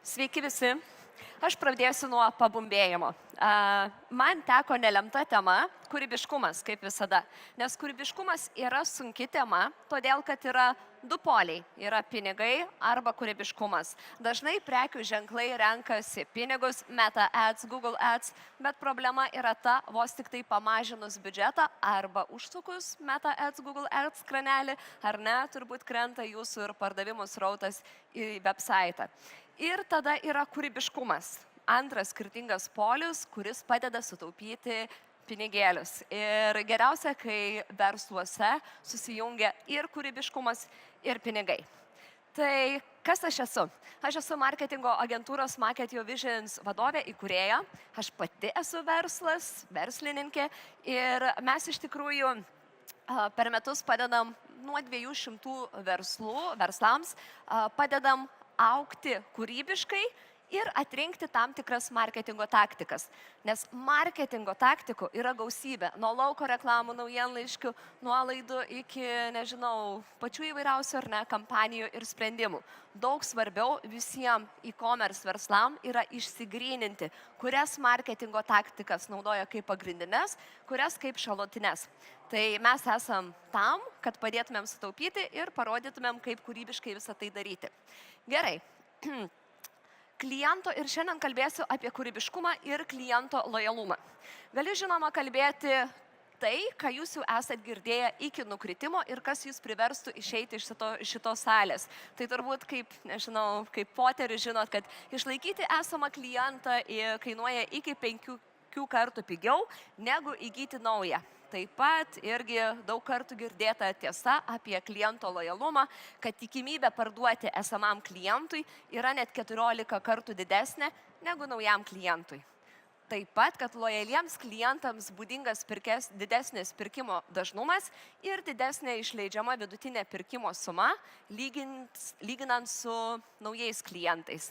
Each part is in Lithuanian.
Sveiki visi. Aš pradėsiu nuo pabumbėjimo. Man teko nelemta tema - kūrybiškumas, kaip visada. Nes kūrybiškumas yra sunki tema, todėl kad yra du poliai - yra pinigai arba kūrybiškumas. Dažnai prekių ženklai renkasi pinigus, Meta Ads, Google Ads, bet problema yra ta, vos tik tai pamažinus biudžetą arba užsukus Meta Ads, Google Ads kranelį, ar ne, turbūt krenta jūsų ir pardavimų srautas į website. Ir tada yra kūrybiškumas. Antras skirtingas polius, kuris padeda sutaupyti pinigėlius. Ir geriausia, kai versluose susijungia ir kūrybiškumas, ir pinigai. Tai kas aš esu? Aš esu marketingo agentūros Market Your Visions vadovė, įkūrėja. Aš pati esu verslininkė ir mes iš tikrųjų per metus padedam nuo 200 verslams, padedam augti kūrybiškai ir atrinkti tam tikras marketingo taktikas. Nes marketingo taktikų yra gausybė. Nuo lauko reklamų, naujienlaiškių, nuolaidų iki, nežinau, pačių įvairiausių ar ne kampanijų ir sprendimų. Daug svarbiau visiems e-commerce verslam yra išsigryninti, kurias marketingo taktikas naudoja kaip pagrindinės, kurias kaip šalutines. Tai mes esam tam, kad padėtumėm sutaupyti ir parodytumėm, kaip kūrybiškai visą tai daryti. Gerai. Kliento ir šiandien kalbėsiu apie kūrybiškumą ir kliento lojalumą. Galiu žinoma kalbėti tai, ką jūs jau esat girdėję iki nukritimo ir kas jūs priverstų išeiti iš šitos salės. Tai turbūt kaip, nežinau, kaip Poterius žinot, kad išlaikyti esamą klientą kainuoja iki 5 kartų pigiau negu įgyti naują. Taip pat irgi daug kartų girdėta tiesa apie kliento lojalumą, kad tikimybė parduoti esamam klientui yra net 14 kartų didesnė negu naujam klientui. Taip pat, kad lojaliems klientams būdingas didesnis pirkimo dažnumas ir didesnė išleidžiama vidutinė pirkimo suma, lyginant su naujais klientais.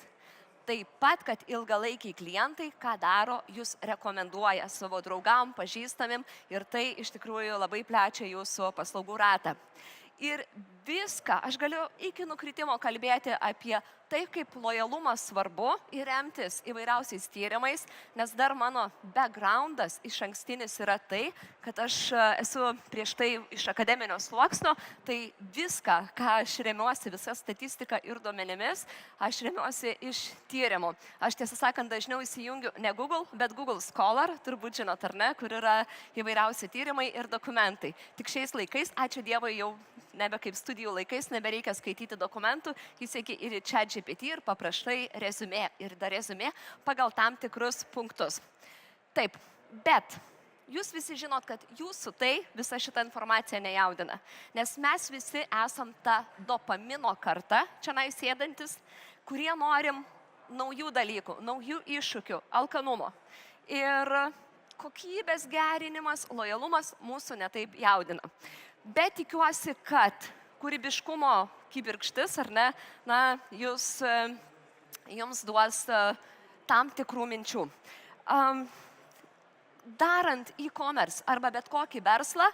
Taip pat, kad ilgalaikiai klientai, ką daro, jūs rekomenduoja savo draugam, pažįstamim ir tai iš tikrųjų labai plečia jūsų paslaugų ratą. Ir viską, aš galiu iki nukritimo kalbėti apie tai, kaip lojalumas svarbu ir remtis įvairiausiais tyrimais, nes dar mano backgroundas iš ankstinis yra tai, kad aš esu prieš tai iš akademinio sluoksnio, tai viską, ką aš remiuosi, visą statistiką ir duomenimis, aš remiuosi iš tyrimų. Aš tiesą sakant dažniau įsijungiu ne Google, bet Google Scholar, turbūt žinot ar ne, kur yra įvairiausi tyrimai ir dokumentai. Tik šiais laikais, ačiū Dievui, jau nebe kaip studijų laikais, nebereikia skaityti dokumentų, įsieki ir į ChatGPT ir paprašai reziumė ir dar reziumė pagal tam tikrus punktus. Taip, bet jūs visi žinot, kad jūsų tai visa šita informacija nejaudina, nes mes visi esam ta dopamino karta, čia sėdantis, kurie norim naujų dalykų, naujų iššūkių, alkanumo. Ir kokybės gerinimas, lojalumas mūsų netaip jaudina. Bet tikiuosi, kad kūrybiškumo kibirkštis, ar ne, jums duos tam tikrų minčių. Darant e-commerce arba bet kokį verslą,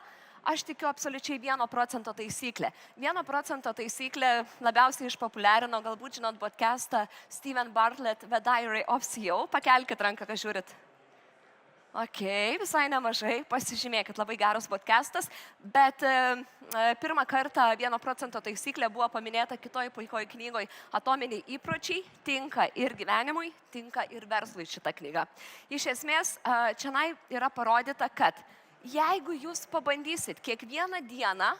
aš tikiu absoliučiai 1% taisyklę. 1% taisyklę labiausiai išpopuliarino, galbūt žinot podcastą Steven Bartlett, The Diary of CEO. Pakelkit ranką, ką žiūrit. Ok, visai nemažai, pasižymėkit, labai geras podcastas, bet pirmą kartą 1% taisyklė buvo paminėta kitoj puikoj knygoje Atominiai įpročiai, tinka ir gyvenimui, tinka ir verslui šita knyga. Iš esmės, čia yra parodyta, kad jeigu jūs pabandysit kiekvieną dieną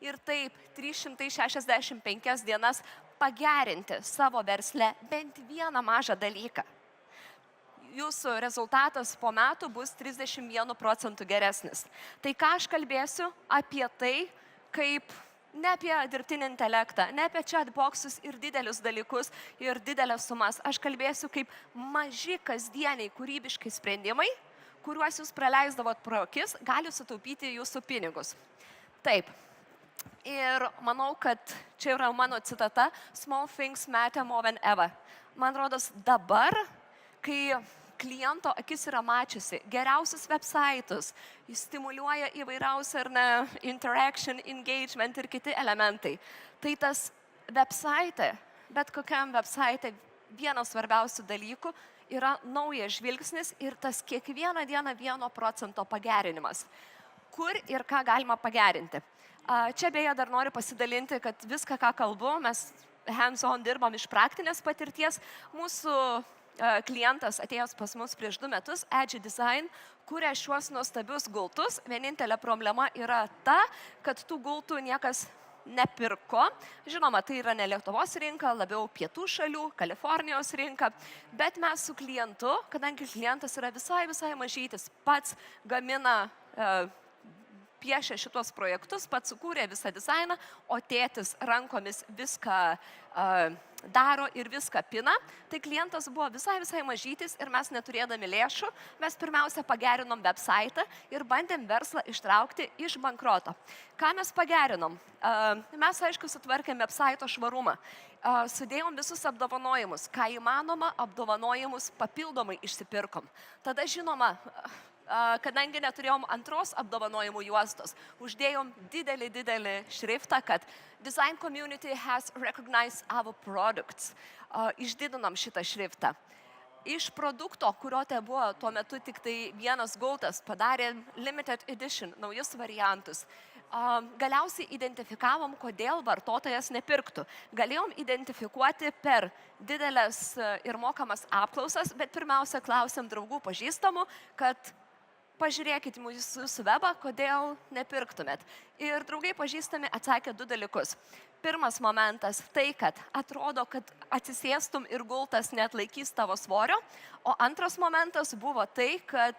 ir taip 365 dienas pagerinti savo versle bent vieną mažą dalyką, jūsų rezultatas po metų bus 31% geresnis. Tai ką aš kalbėsiu apie tai, kaip ne apie dirbtinį intelektą, ne apie chatboxus ir didelius dalykus ir didelės sumas. Aš kalbėsiu kaip maži kasdieniai kūrybiškai sprendimai, kuriuos jūs praleisdavot pro akis, gali sutaupyti jūsų pinigus. Taip. Ir manau, kad čia yra mano citata, small things matter more than ever. Man rodos dabar, kai kliento akis yra mačiusi geriausius websaitus, jis stimuliuoja įvairiausią ar ne interaction, engagement ir kiti elementai. Tai tas website, bet kokiam website vienas svarbiausių dalykų yra naujas žvilgsnis ir tas kiekvieną dieną 1% pagerinimas. Kur ir ką galima pagerinti. Čia beje dar noriu pasidalinti, kad viską, ką kalbu, mes hands-on dirbam iš praktinės patirties. Mūsų klientas atėjęs pas mus prieš 2 metus, Edge Design, kuria šiuos nuostabius gultus. Vienintelė problema yra ta, kad tų gultų niekas nepirko. Žinoma, tai yra ne Lietuvos rinka, labiau pietų šalių, Kalifornijos rinka, bet mes su klientu, kadangi klientas yra visai mažytis, pats gamina piešia šitos projektus, pats sukūrė visą dizainą, o tėtis rankomis viską daro ir viską pina. Tai klientas buvo visai mažytis ir mes neturėdami lėšų, mes pirmiausia pagerinom website ir bandėm verslą ištraukti iš bankroto. Ką mes pagerinom? Mes, aišku, sutvarkėm website švarumą. Sudėjom visus apdovanojimus, ką įmanoma, apdovanojimus papildomai išsipirkom. Tada, žinoma, kadangi neturėjom antros apdovanojimų juostos, uždėjom didelį šriftą, kad Design Community has recognized our products. Išdidinom šitą šriftą. Iš produkto, kurio tai buvo tuo metu tik tai vienas gultas, padarė limited edition, naujus variantus. Galiausiai identifikavom, kodėl vartotojas nepirktų. Galėjom identifikuoti per didelės ir mokamas apklausas, bet pirmiausia klausėm draugų pažįstamų, kad pažiūrėkit mūsų webą, kodėl nepirktumėt. Ir draugai pažįstami atsakė 2 dalykus. Pirmas momentas tai, kad atrodo, kad atsisėstum ir gultas neatlaikys tavo svorio. O antras momentas buvo tai, kad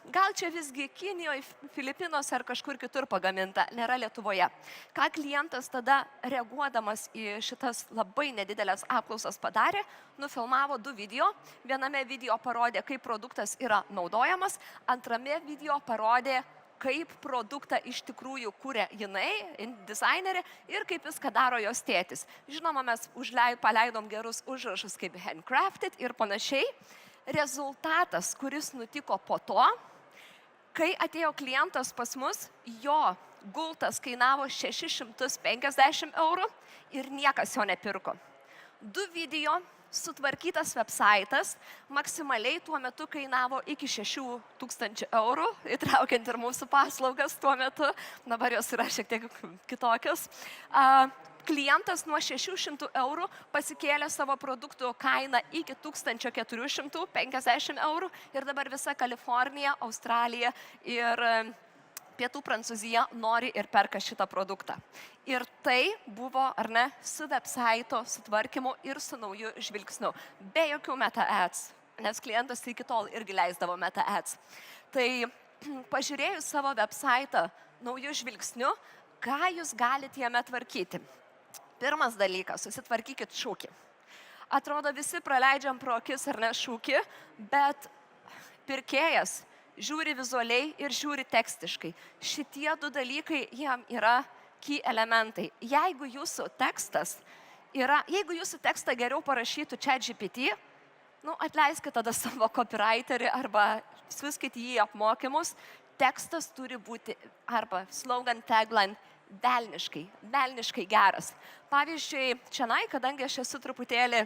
gal čia visgi Kinijoje, Filipinuose ar kažkur kitur pagaminta, nėra Lietuvoje. Ką klientas tada reaguodamas į šitas labai nedidelės apklausas padarė, nufilmavo 2 video. Viename video parodė, kaip produktas yra naudojamas, antrame video parodė, kaip produktą iš tikrųjų kūrė jinai, dizainerė, ir kaip viską daro jos tėtis. Žinoma, mes paleidom gerus užrašus kaip handcrafted ir panašiai. Rezultatas, kuris nutiko po to, kai atėjo klientas pas mus, jo gultas kainavo 650 eurų ir niekas jo nepirko. 2 video, sutvarkytas websaitas, maksimaliai tuo metu kainavo iki 6000 eurų, įtraukiant ir mūsų paslaugas tuo metu, dabar jos yra šiek tiek kitokios. Klientas nuo 600 eurų pasikėlė savo produktų kainą iki 1450 eurų ir dabar visa Kalifornija, Australija ir Pietų Prancūzija nori ir perka šitą produktą. Ir tai buvo, ar ne, su website'o sutvarkymu ir su nauju žvilgsniu. Be jokių meta ads, nes klientas iki tol irgi leisdavo meta ads. Tai pažiūrėjus savo website'ą naujų žvilgsnių, ką jūs galite jame tvarkyti? Pirmas dalykas, susitvarkykit šūkį. Atrodo, visi praleidžiam pro akis ar ne šūkį, bet pirkėjas žiūri vizualiai ir žiūri tekstiškai. Šitie 2 dalykai jam yra key elementai. Jeigu jūsų tekstą geriau parašytų ChatGPT, atleiskit tada savo copywriterį arba siųskit jį į apmokymus, tekstas turi būti arba slogan, tagline, velniškai geras. Pavyzdžiui, čianai, kadangi aš esu truputėlį,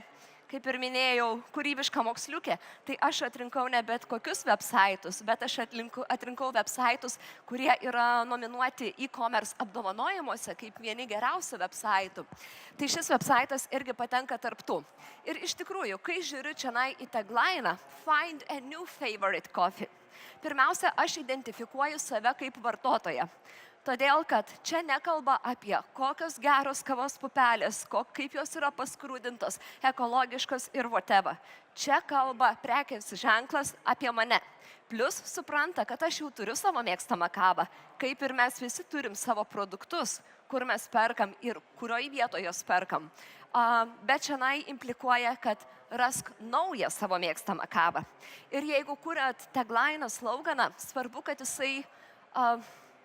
kaip ir minėjau, kūrybiška moksliukė, tai aš atrinkau ne bet kokius websaitus, bet aš atrinkau websaitus, kurie yra nominuoti e-commerce apdovanojimuose kaip vieni geriausių websaitų. Tai šis websaitas irgi patenka tarp tų. Ir iš tikrųjų, kai žiūriu čianai į tagline'ą, find a new favorite coffee, pirmiausia, aš identifikuoju save kaip vartotoją. Todėl, kad čia nekalba apie kokios geros kavos pupelės, kaip jos yra paskrūdintos, ekologiškos ir whatever. Čia kalba prekės ženklas apie mane. Plius supranta, kad aš jau turiu savo mėgstamą kavą, kaip ir mes visi turim savo produktus, kur mes perkam ir kurioje vietoje jos perkam. Bet šiandien implikuoja, kad rask naują savo mėgstamą kavą. Ir jeigu kuriat tagline'ą, sloganą, svarbu, kad jisai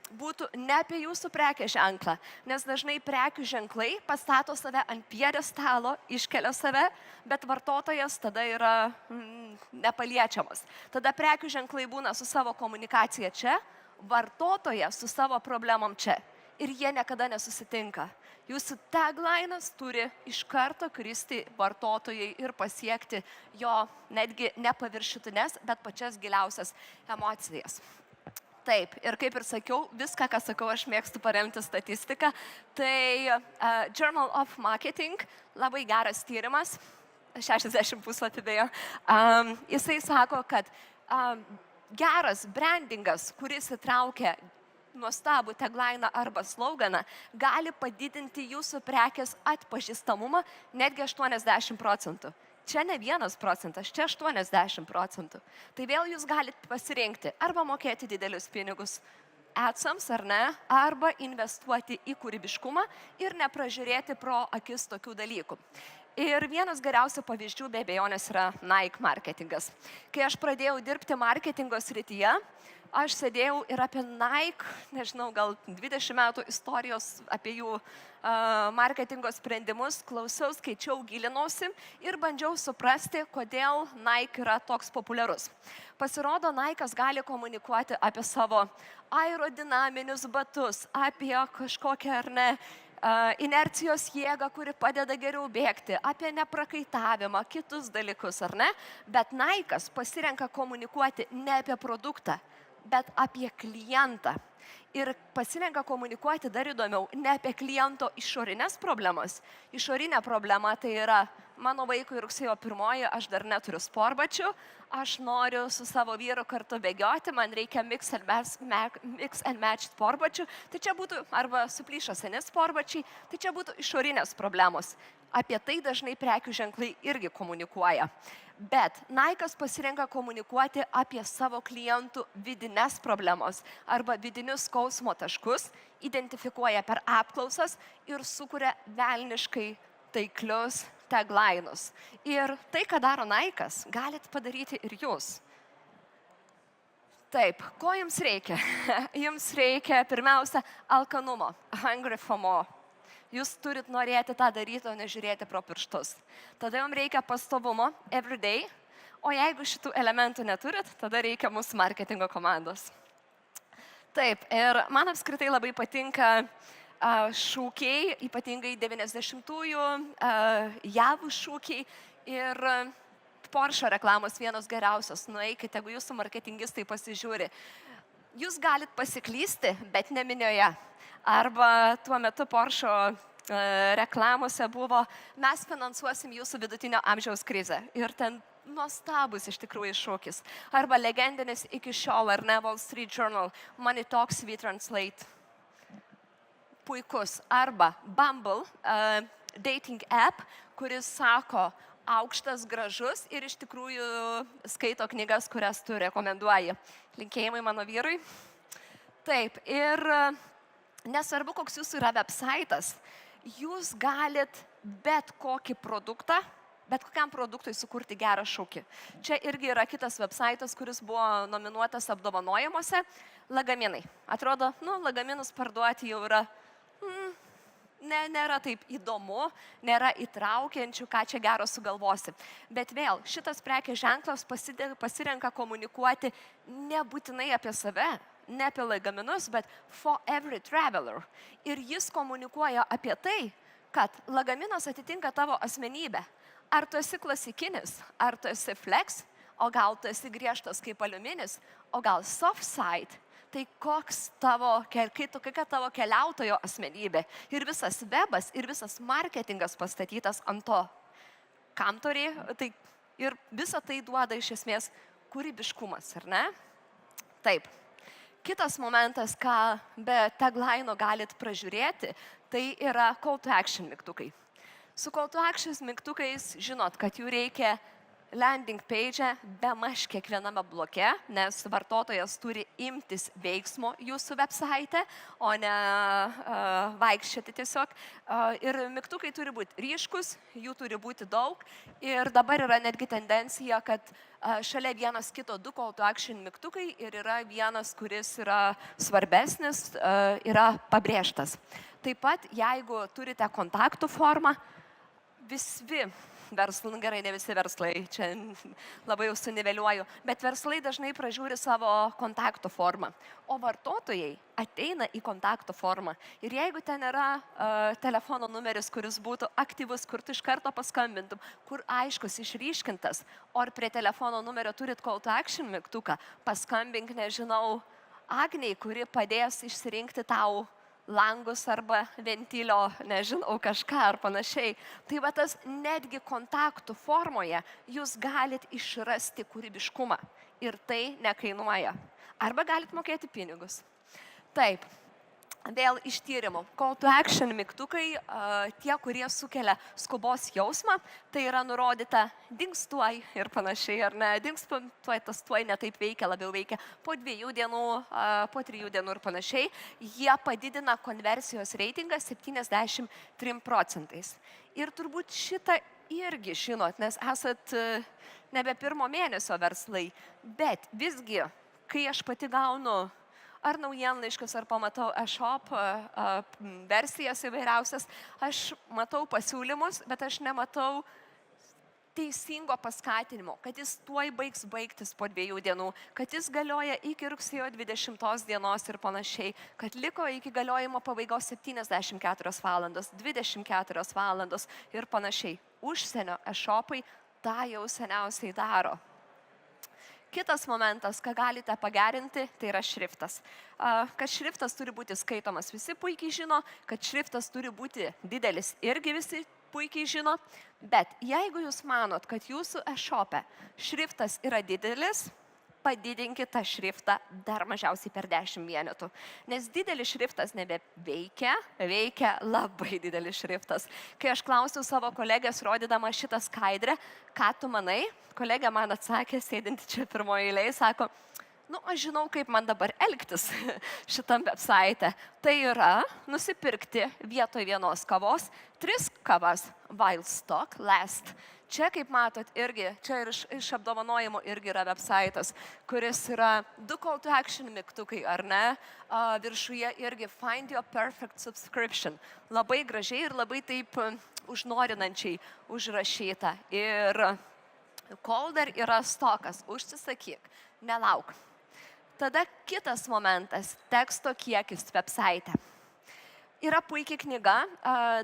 būtų ne apie jūsų prekės ženklą, nes dažnai prekių ženklai pastato save ant pjedestalo, iškelia save, bet vartotojas tada yra nepaliečiamas. Tada prekių ženklai būna su savo komunikacija čia, vartotojas su savo problemom čia. Ir jie niekada nesusitinka. Jūsų tagline'as turi iš karto kristi vartotojai ir pasiekti jo netgi ne paviršutinės, bet pačias giliausias emocijas. Taip, ir kaip ir sakiau, viską, ką sakau, aš mėgstu paremti statistiką. Tai Journal of Marketing, labai geras tyrimas, 60 puslapį beje. Jisai sako, kad geras brandingas, kuris įtraukia nuostabų tagline'ą arba sloganą, gali padidinti jūsų prekės atpažįstamumą netgi 80%. Čia ne 1%, čia 80%. Tai vėl jūs galite pasirinkti arba mokėti didelius pinigus adsams, ar ne, arba investuoti į kūrybiškumą ir nepražiūrėti pro akis tokių dalykų. Ir vienas geriausių pavyzdžių be abejonės yra Nike marketingas. Kai aš pradėjau dirbti marketingo srityje, aš sėdėjau ir apie Nike, nežinau, gal 20 metų istorijos apie jų marketingo sprendimus, klausiau, skaičiau, gilinausi ir bandžiau suprasti, kodėl Nike yra toks populiarus. Pasirodo, Nike'as gali komunikuoti apie savo aerodinaminius batus, apie kažkokią ar ne inercijos jėgą, kuri padeda geriau bėgti, apie neprakaitavimą, kitus dalykus, ar ne? Bet Nike'as pasirenka komunikuoti ne apie produktą, bet apie klientą. Ir pasirenka komunikuoti dar įdomiau, ne apie kliento išorinės problemas. Išorinė problema tai yra, mano vaikui rugsėjo 1, aš dar neturiu sportbačių, aš noriu su savo vyru kartu bėgioti, man reikia mix and match sportbačių, tai čia būtų, arba suplyšo seni sportbačiai, tai čia būtų išorinės problemos. Apie tai dažnai prekių ženklai irgi komunikuoja. Bet Nike'as pasirenka komunikuoti apie savo klientų vidines problemas arba vidinius skausmo taškus, identifikuoja per apklausas ir sukuria velniškai taiklius tagline'us. Ir tai, ką daro Nike'as, galit padaryti ir jūs. Taip, ko jums reikia? Jums reikia pirmiausia alkanumo, hungry for more. Jūs turit norėti tą daryti, o ne žiūrėti pro pirštus. Tada jums reikia pastovumo, everyday, o jeigu šitų elementų neturit, tada reikia mūsų marketingo komandos. Taip, ir man apskritai labai patinka šūkiai, ypatingai 90-ųjų JAV šūkiai ir Porsche reklamos vienos geriausios. Nueikite, jeigu jūsų marketingistai pasižiūri. Jūs galit pasiklysti, bet ne minioje. Arba tuo metu Porsche reklamose buvo, mes finansuosim jūsų vidutinio amžiaus krizę. Ir ten nuostabus iš tikrųjų šūkis. Arba legendinis iki šiol, ar ne, Wall Street Journal, Money Talks, We Translate. Puikus. Arba Bumble, dating app, kuris sako aukštas, gražus ir iš tikrųjų skaito knygas, kurias tu rekomenduoji. Linkėjimai mano vyrui. Taip, ir nesvarbu, koks jūsų yra websaitas, jūs galit bet kokį produktą, bet kokiam produktui sukurti gerą šūkį. Čia irgi yra kitas websaitas, kuris buvo nominuotas apdovanojimuose. Lagaminai. Atrodo, lagaminus parduoti jau yra, nėra taip įdomu, nėra įtraukiančių, ką čia gero sugalvosi. Bet vėl, šitas prekės ženklas pasirenka komunikuoti nebūtinai apie save, ne apie lagaminus, bet for every traveler. Ir jis komunikuoja apie tai, kad lagaminas atitinka tavo asmenybę. Ar tu esi klasikinis, ar tu esi flex, o gal tu esi griežtas kaip aliuminis, o gal soft side. Tai kokia tavo keliautojo asmenybė. Ir visas webas, ir visas marketingas pastatytas ant to. Kam to reikia? Tai ir visa tai duoda iš esmės kūrybiškumas, ar ne? Taip. Kitas momentas, ką be tagline'o galit pražiūrėti, tai yra call to action mygtukai. Su call to action mygtukais žinot, kad jų reikia landing page bemaž kiekviename bloke, nes vartotojas turi imtis veiksmo jūsų website, o ne vaikščioti tiesiog. Ir mygtukai turi būti ryškus, jų turi būti daug. Ir dabar yra netgi tendencija, kad šalia vienas kito 2 call to action mygtukai ir yra vienas, kuris yra svarbesnis, yra pabrėžtas. Taip pat, jeigu turite kontaktų formą, gerai, ne visi verslai, čia labai jau suniveliuoju, bet verslai dažnai pražiūri savo kontakto formą, o vartotojai ateina į kontakto formą. Ir jeigu ten yra telefono numeris, kuris būtų aktyvus, kur tu iš karto paskambintum, kur aiškus, išryškintas, o ar prie telefono numerio turit call to action mygtuką, paskambink, nežinau, Agniai, kuri padės išsirinkti tau langus arba ventilio, nežinau, kažką ar panašiai. Tai va tas netgi kontaktų formoje jūs galit išrasti kūrybiškumą ir tai nekainuoja. Arba galit mokėti pinigus. Taip, vėl iš tyrimų. Call to action mygtukai, tie, kurie sukelia skubos jausmą, tai yra nurodyta dings tuoj ir panašiai, ar ne, dings tuoj, tas tuoj netaip veikia, labiau veikia po 2 dienų, po 3 dienų ir panašiai. Jie padidina konversijos reitingą 73%. Ir turbūt šitą irgi žinot, nes esat nebe 1 mėnesio verslai, bet visgi, kai aš pati gaunu ar naujienlaiškius, ar pamatau e-shop versijas įvairiausias, aš matau pasiūlymus, bet aš nematau teisingo paskatinimo, kad jis tuoj baigtis po 2 dienų, kad jis galioja iki rugsėjo 20 dienos ir panašiai, kad liko iki galiojimo pabaigos 74 valandos, 24 valandos ir panašiai. Užsienio e-shopai tą jau seniausiai daro. Kitas momentas, ką galite pagerinti, tai yra šriftas. Kad šriftas turi būti skaitomas, visi puikiai žino, kad šriftas turi būti didelis, irgi visi puikiai žino, bet jeigu jūs manot, kad jūsų e-shope šriftas yra didelis, padidinkit tą šriftą dar mažiausiai per 10 vienetų. Nes didelis šriftas nebeveikia, veikia labai didelis šriftas. Kai aš klausiau savo kolegės, rodydama šitą skaidrę, ką tu manai, kolegė man atsakė, sėdinti čia pirmoje eilėje, sako, aš žinau, kaip man dabar elgtis šitam website. Tai yra nusipirkti vietoj 1 kavos 3 kavas while stock last. Čia, kaip matot, irgi, čia ir iš apdovanojimo irgi yra website'as, kuris yra 2 call to action mygtukai, ar ne? Viršuje irgi find your perfect subscription. Labai gražiai ir labai taip užnorinančiai užrašyta. Ir kol dar yra stokas, užsisakyk, nelauk. Tada kitas momentas, teksto kiekis website. Yra puikiai knyga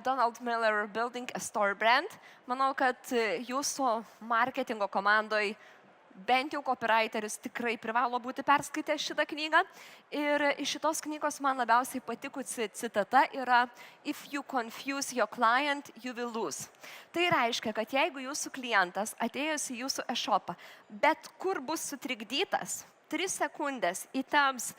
Donald Miller Building a Store Brand. Manau, kad jūsų marketingo komandoje bent jau copywriteris tikrai privalo būti perskaitę šitą knygą. Ir iš šitos knygos man labiausiai patikusi citata yra If you confuse your client, you will lose. Tai reiškia, kad jeigu jūsų klientas atėjęs į jūsų e-shopą, bet kur bus sutrikdytas, 3 sekundės įtemps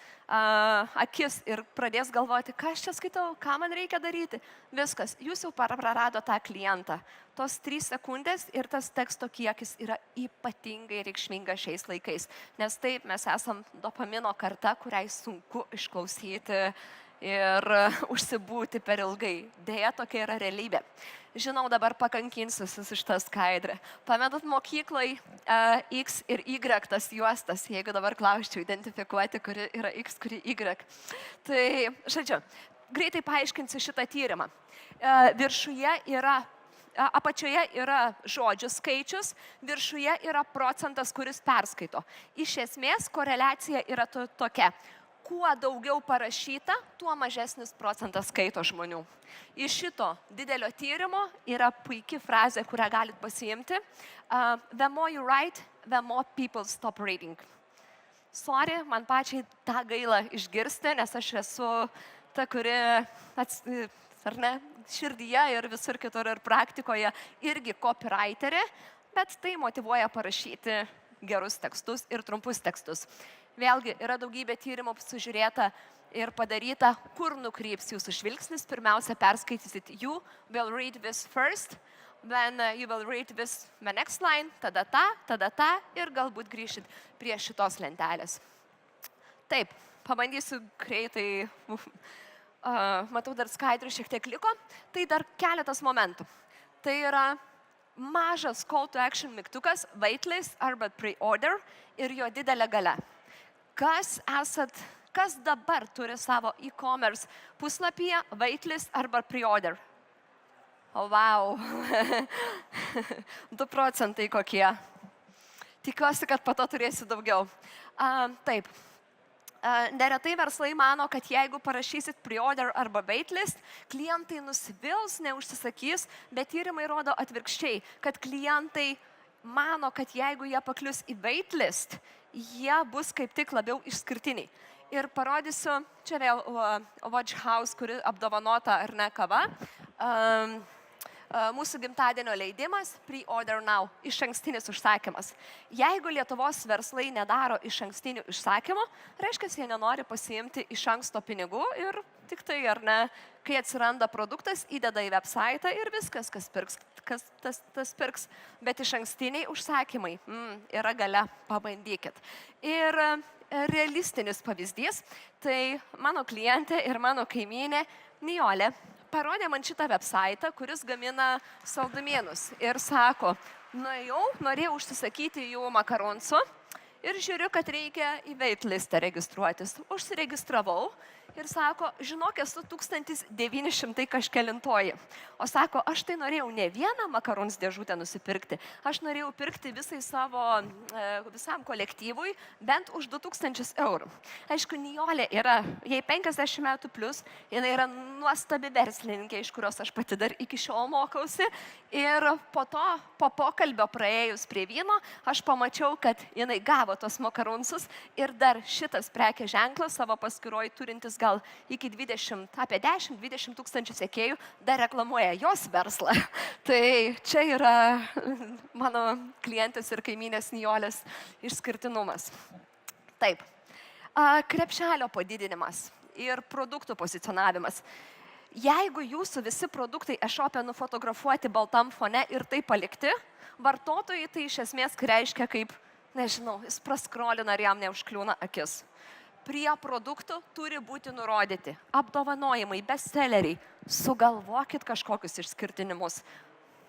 akis ir pradės galvoti, ką aš čia skaitau, ką man reikia daryti. Viskas, jūs jau prarado tą klientą. Tos 3 sekundės ir tas teksto kiekis yra ypatingai reikšmingas šiais laikais. Nes taip, mes esam dopamino karta, kuriai sunku išklausyti ir užsibūti per ilgai. Deja, tokia yra realybė. Žinau, dabar pakankinsiu su šitą skaidrę. Pamenat mokyklai X ir Y tas juostas, jeigu dabar klausčiau identifikuoti, kuri yra X, kuri Y. Tai, žodžiu, greitai paaiškinsiu šitą tyrimą. Apačioje yra žodžių skaičius, viršuje yra procentas, kuris perskaito. Iš esmės, koreliacija yra tokia. Kuo daugiau parašyta, tuo mažesnis procentas skaito žmonių. Iš šito didelio tyrimo yra puikia frazė, kurią galit pasiimti. The more you write, the more people stop reading. Sorry, man pačiai tą gaila išgirsti, nes aš esu ta, kuri ar ne, širdyje ir visur kitur ir praktikoje irgi copywriterė, bet tai motyvuoja parašyti gerus tekstus ir trumpus tekstus. Vėlgi, yra daugybė tyrimų sužiūrėta ir padaryta, kur nukryps jūsų žvilgsnis. Pirmiausia, perskaitysit you will read this first, then you will read this the next line, tada tą ir galbūt grįšit prie šitos lentelės. Taip, pabandysiu greitai, matau dar skaidrių šiek tiek liko, tai dar keletas momentų. Tai yra mažas call to action mygtukas, waitlist arba pre-order ir jo didelė galia. Kas dabar turi savo e-commerce puslapyje waitlist arba pre-order? Wow. 2 procentai kokie. Tikiuosi, kad po to turėsiu daugiau. Taip. Neretai verslai mano, kad jeigu parašysit pre-order arba waitlist, klientai nusivils, neužsisakys, bet tyrimai rodo atvirkščiai, kad klientai mano, kad jeigu jie paklius į waitlist, jie bus kaip tik labiau išskirtiniai. Ir parodysiu, čia vėl Watch House, kuri apdovanota ar ne kava. Mūsų gimtadienio leidimas, pre-order now, iš ankstinis užsakymas. Jeigu Lietuvos verslai nedaro iš ankstinių užsakymų, reiškia, jie nenori pasiimti iš anksto pinigų ir tik tai, ar ne, kai atsiranda produktas, įdeda į website ir viskas, kas pirks, tas pirks. Bet iš ankstiniai užsakymai yra gale, pabandykit. Ir realistinis pavyzdys, tai mano klientė ir mano kaimynė Nijolė parodė man šitą website, kuris gamina saldumėnus ir sako, norėjau užsisakyti jų makaronų ir žiūriu, kad reikia į waitlistą registruotis. Užsiregistravau ir sako, žinok, esu 1900 kažkelintoji. O sako, aš tai norėjau ne vieną makaronų dėžutę nusipirkti, aš norėjau pirkti visam kolektyvui bent už 2000 eurų. Aišku, Nijolė yra, jai 50 metų plus, jinai yra nuostabi verslininkė, iš kurios aš pati dar iki šiol mokausi. Ir po pokalbio praėjus prie vyno, aš pamačiau, kad jinai gavo tos makaronus ir dar šitas prekės ženklas savo paskyroj turintis gal iki 10 tūkstančių sekėjų dar reklamuoja jos verslą. Tai čia yra mano klientės ir kaimynės Nijolės išskirtinumas. Taip, krepšelio padidinimas ir produktų pozicionavimas. Jeigu jūsų visi produktai e-shop'e nufotografuoti baltam fone ir tai palikti, vartotojai tai iš esmės reiškia kaip, nežinau, jis praskrolina ir jam neužkliūna akis. Prie produktų turi būti nurodyti apdovanojimai, bestselleriai. Sugalvokit kažkokius išskirtinimus.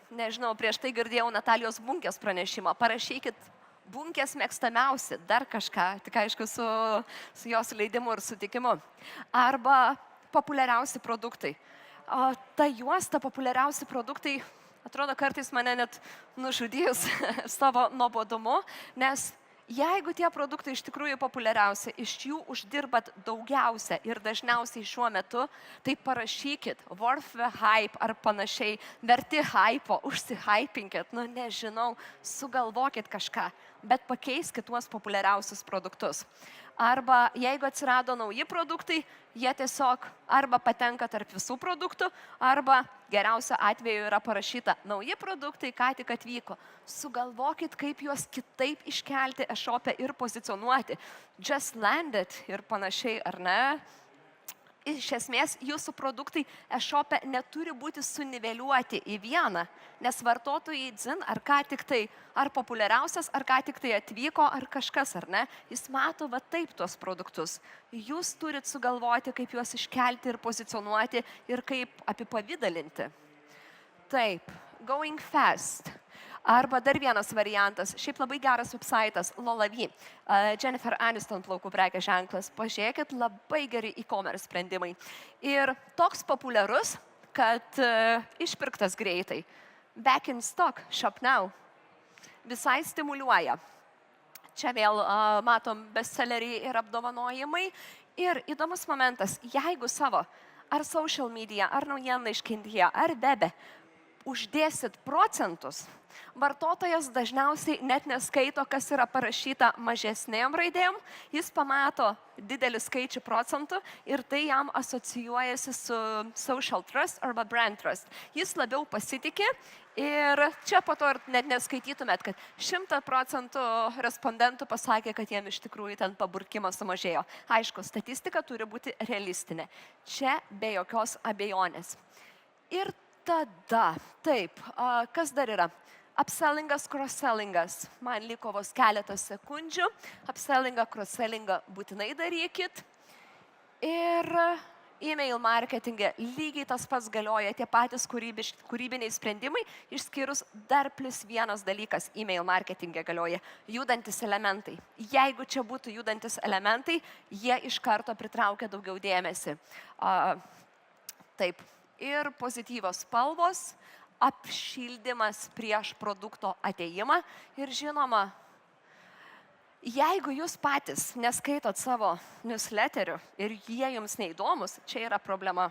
Nežinau, prieš tai girdėjau Natalijos Bunkės pranešimą. Parašykit Bunkės mėgstamiausi, dar kažką, tik aišku su jos leidimu ir sutikimu. Arba populiariausi produktai. Ta juosta populiariausi produktai, atrodo, kartais mane net nužudys savo nuobodumu, nes jeigu tie produktai iš tikrųjų populiariausi, iš jų uždirbat daugiausia ir dažniausiai šiuo metu, tai parašykit worth the hype ar panašiai, verti hypo, užsihypinkit, nežinau, sugalvokit kažką, bet pakeiskit tuos populiariausius produktus. Arba jeigu atsirado nauji produktai, jie tiesiog arba patenka tarp visų produktų, arba geriausiu atveju yra parašyta nauji produktai, ką tik atvyko. Sugalvokit, kaip juos kitaip iškelti e-shop'e ir pozicionuoti. Just landed ir panašiai, ar ne? Iš esmės, jūsų produktai e-shop'e neturi būti suniveliuoti į vieną, nes vartotojai dzin, ar ką tik tai, ar populiariausias, ar ką tik tai atvyko, ar kažkas, ar ne, jis mato va taip tuos produktus. Jūs turit sugalvoti, kaip juos iškelti ir pozicionuoti ir kaip apipavydalinti. Taip, going fast. Arba dar vienas variantas, šiaip labai geras websaitas, Lolavy, Jennifer Aniston plaukų prekės ženklas. Pažiūrėkit, labai geri e-commerce sprendimai. Ir toks populiarus, kad išpirktas greitai. Back in stock, shop now. Visai stimuliuoja. Čia vėl matom bestselleriai ir apdovanojimai. Ir įdomus momentas, jeigu savo ar social media, ar naujienlaiškintyje, ar webe uždėsit procentus, vartotojas dažniausiai net neskaito, kas yra parašyta mažesnėm raidėm, jis pamato didelį skaičių procentų ir tai jam asocijuojasi su social trust arba brand trust. Jis labiau pasitikė ir čia po to ir net neskaitytumėt, kad 100% respondentų pasakė, kad jiem iš tikrųjų ten paburkimas sumažėjo. Aišku, statistika turi būti realistinė. Čia be jokios abejonės. Ir tada, taip, kas dar yra? Upsellingas, cross-sellingas. Man liko vos keletas sekundžių. Upsellingą, cross-sellingą būtinai darykit. Ir e-mail marketingė lygiai tas pats galioja, tie patys kūrybiniai sprendimai, išskyrus dar plus vienas dalykas e-mail marketingė galioja – judantis elementai. Jeigu čia būtų judantis elementai, jie iš karto pritraukia daugiau dėmesį. Taip. ir pozityvios spalvos, apšildymas prieš produkto ateimą ir žinoma, jeigu jūs patys neskaitot savo newsletterių ir jie jums neįdomus, čia yra problema.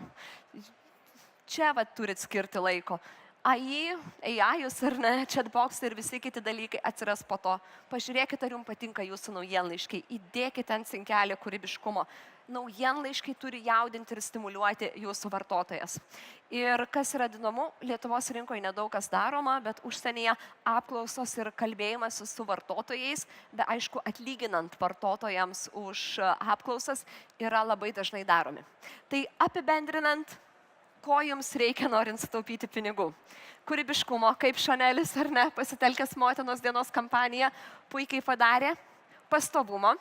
Čia turit skirti laiko. AI-us ar ne, chatbox ir visi kiti dalykai atsiras po to. Pažiūrėkite, ar jums patinka jūsų naujienlaiškiai. Įdėkite ant cinkelį kūrybiškumo. Naujienlaiškiai turi jaudinti ir stimuliuoti jūsų vartotojas. Ir kas yra įdomu, Lietuvos rinkoje nedaug kas daroma, bet užsienyje apklausos ir kalbėjimas su vartotojais, be aišku, atlyginant vartotojams už apklausas, yra labai dažnai daromi. Tai apibendrinant, ko jums reikia norint sutaupyti pinigų. Kūrybiškumo, kaip Šanelis ar ne, pasitelkęs motinos dienos kampaniją, puikiai padarė. Pastovumo.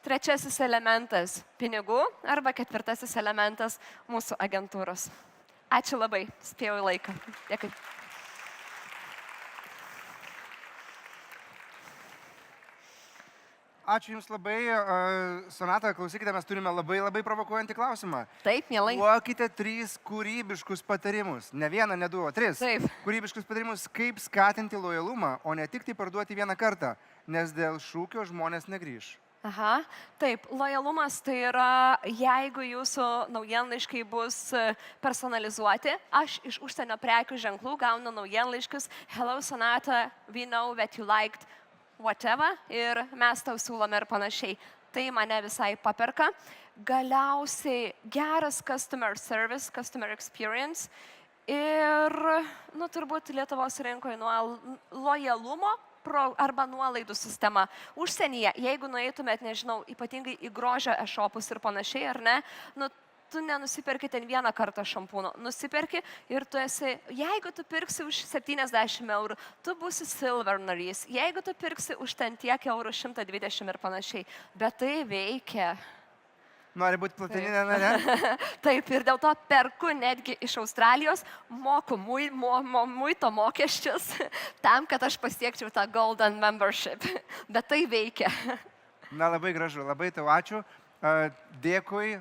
Trečiasis elementas - pinigų. Arba ketvirtasis elementas - mūsų agentūros. Ačiū labai, spėjau į laiką. Dėkui. Ačiū Jums labai. Sonata, klausykite, mes turime labai provokuojantį klausimą. Taip, mielai. Duokite 3 kūrybiškus patarimus. Ne 1, ne 2, o 3. Taip. Kūrybiškus patarimus, kaip skatinti lojalumą, o ne tik tai parduoti vieną kartą, nes dėl šūkio žmonės negrįš. Aha, taip, lojalumas tai yra, jeigu jūsų naujienlaiškai bus personalizuoti, aš iš užsienio prekių ženklų gaunu naujienlaiškius, hello Sonata, we know that you liked whatever, ir mes tau siūlome ir panašiai. Tai mane visai paperka. Galiausiai geras customer service, customer experience ir, turbūt Lietuvos rinkoje nuo lojalumo arba nuolaidų sistema. Užsienyje, jeigu nueitumėt, nežinau, ypatingai į grožio e-shopus ir panašiai, ar ne, tu nenusiperki ten vieną kartą šampūno, nusiperki ir tu esi, jeigu tu pirksi už 70 eurų, tu būsi silver narys, jeigu tu pirksi už ten tiek eurų 120 ir panašiai, bet tai veikia. Nori būti platininė narė? Taip, ir dėl to perku netgi iš Australijos, moku muito mokesčius tam, kad aš pasiekčiau tą golden membership, bet tai veikia. Na, labai gražu, labai tau ačiū. Dėkui.